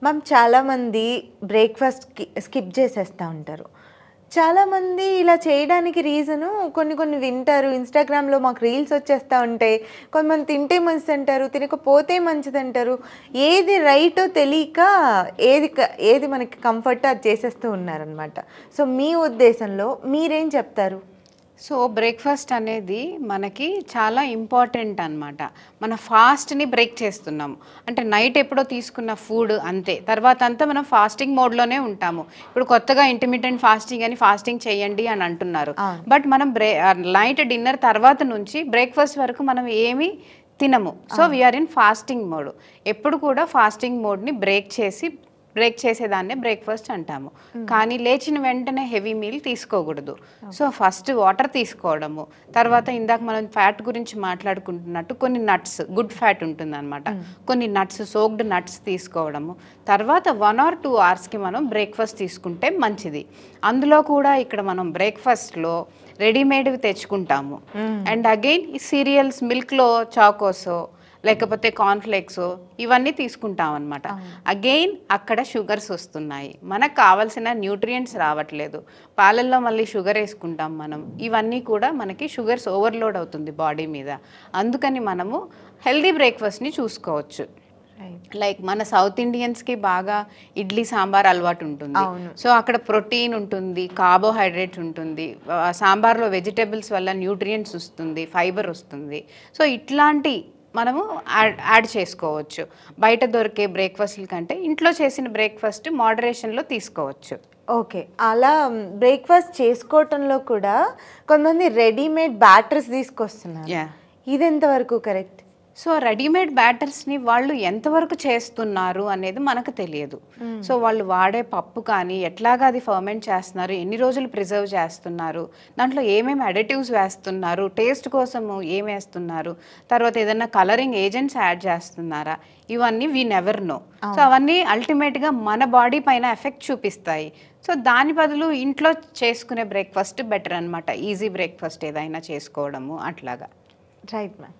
Ma'am చాలామంది breakfast skip చేసేస్తా ఉంటారు. చాలామంది ఇలా చేయడానికి రీజను కొన్ని కొన్ని వింటారు. ఇన్‌స్టాగ్రామ్‌లో మాకు రీల్స్ వచ్చేస్తా ఉంటాయి. కొంతమంది తింటే మంచిదంటారు, తినకపోతే మంచిదంటారు. ఏది రైటో తెలియక ఏది మనకి కంఫర్టో అది చేసేస్తూ ఉన్నారనమాట. సో, మీ ఉద్దేశంలో మీరేం చెప్తారు? సో బ్రేక్‌ఫాస్ట్ అనేది మనకి చాలా ఇంపార్టెంట్ అనమాట. మన ఫాస్ట్‌ని బ్రేక్ చేస్తున్నాము. అంటే నైట్ ఎప్పుడో తీసుకున్న ఫుడ్ అంతే. తర్వాత అంతా మనం ఫాస్టింగ్ మోడ్‌లోనే ఉంటాము. ఇప్పుడు కొత్తగా ఇంటర్మిటెంట్ ఫాస్టింగ్ అని ఫాస్టింగ్ చేయండి అని అంటున్నారు. బట్ మనం నైట్ డిన్నర్ తర్వాత నుంచి బ్రేక్‌ఫాస్ట్ వరకు మనం ఏమి తినము. So we are in fasting mode. ఎప్పుడు కూడా ఫాస్టింగ్ మోడ్‌ని బ్రేక్ చేసేదాన్నే బ్రేక్‌ఫాస్ట్ అంటాము. కానీ లేచిన వెంటనే హెవీ మీల్ తీసుకోకూడదు. సో ఫస్ట్ వాటర్ తీసుకోవడము, తర్వాత ఇందాక మనం ఫ్యాట్ గురించి మాట్లాడుకుంటున్నట్టు కొన్ని నట్స్, గుడ్ ఫ్యాట్ ఉంటుందన్నమాట. కొన్ని నట్స్, సోక్డ్ నట్స్ తీసుకోవడము, తర్వాత 1 or 2 అవర్స్కి మనం బ్రేక్‌ఫాస్ట్ తీసుకుంటే మంచిది. అందులో కూడా ఇక్కడ మనం బ్రేక్‌ఫాస్ట్‌లో రెడీమేడ్వి తెచ్చుకుంటాము. అండ్ అగైన్ ఈ సీరియల్స్, మిల్క్లో చాకోసో లేకపోతే కార్న్‌ఫ్లేక్స్ ఇవన్నీ తీసుకుంటాం అనమాట. అగైన్ అక్కడ షుగర్స్ వస్తున్నాయి, మనకు కావాల్సిన న్యూట్రియంట్స్ రావట్లేదు. పాలల్లో మళ్ళీ షుగర్ వేసుకుంటాం మనం. ఇవన్నీ కూడా మనకి షుగర్స్ ఓవర్లోడ్ అవుతుంది బాడీ మీద. అందుకని మనము హెల్దీ బ్రేక్‌ఫాస్ట్‌ని చూసుకోవచ్చు. లైక్ మన సౌత్ ఇండియన్స్కి బాగా ఇడ్లీ సాంబార్ అలవాటు ఉంటుంది. సో అక్కడ ప్రోటీన్ ఉంటుంది, కార్బోహైడ్రేట్స్ ఉంటుంది, సాంబార్లో వెజిటేబుల్స్ వల్ల న్యూట్రియంట్స్ వస్తుంది, ఫైబర్ వస్తుంది. సో ఇట్లాంటి మనము యాడ్ చేసుకోవచ్చు. బయట దొరికే బ్రేక్‌ఫాస్ట్‌ల కంటే ఇంట్లో చేసిన బ్రేక్‌ఫాస్ట్ మోడరేషన్‌లో తీసుకోవచ్చు. ఓకే. అలా బ్రేక్‌ఫాస్ట్ చేసుకోవటంలో కూడా కొంతమంది రెడీమేడ్ బ్యాటర్స్ తీసుకొస్తున్నారు. ఇదెంతవరకు కరెక్ట్? సో రెడీమేడ్ బ్యాటర్స్ని వాళ్ళు ఎంతవరకు చేస్తున్నారు అనేది మనకు తెలియదు. సో వాళ్ళు వాడే పప్పు కానీ ఎట్లాగా అది ఫర్మెంట్ చేస్తున్నారు, ఎన్ని రోజులు ప్రిజర్వ్ చేస్తున్నారు, దాంట్లో ఏమేమి అడిటివ్స్ వేస్తున్నారు, టేస్ట్ కోసము ఏం వేస్తున్నారు, తర్వాత ఏదైనా కలరింగ్ ఏజెంట్స్ యాడ్ చేస్తున్నారా, ఇవన్నీ వీ నెవర్ నో. సో అవన్నీ అల్టిమేట్గా మన బాడీ పైన ఎఫెక్ట్ చూపిస్తాయి. సో దాని బదులు ఇంట్లో చేసుకునే బ్రేక్‌ఫాస్ట్ బెటర్ అనమాట. ఈజీ బ్రేక్‌ఫాస్ట్ ఏదైనా చేసుకోవడము అట్లాగా. Right ma'am.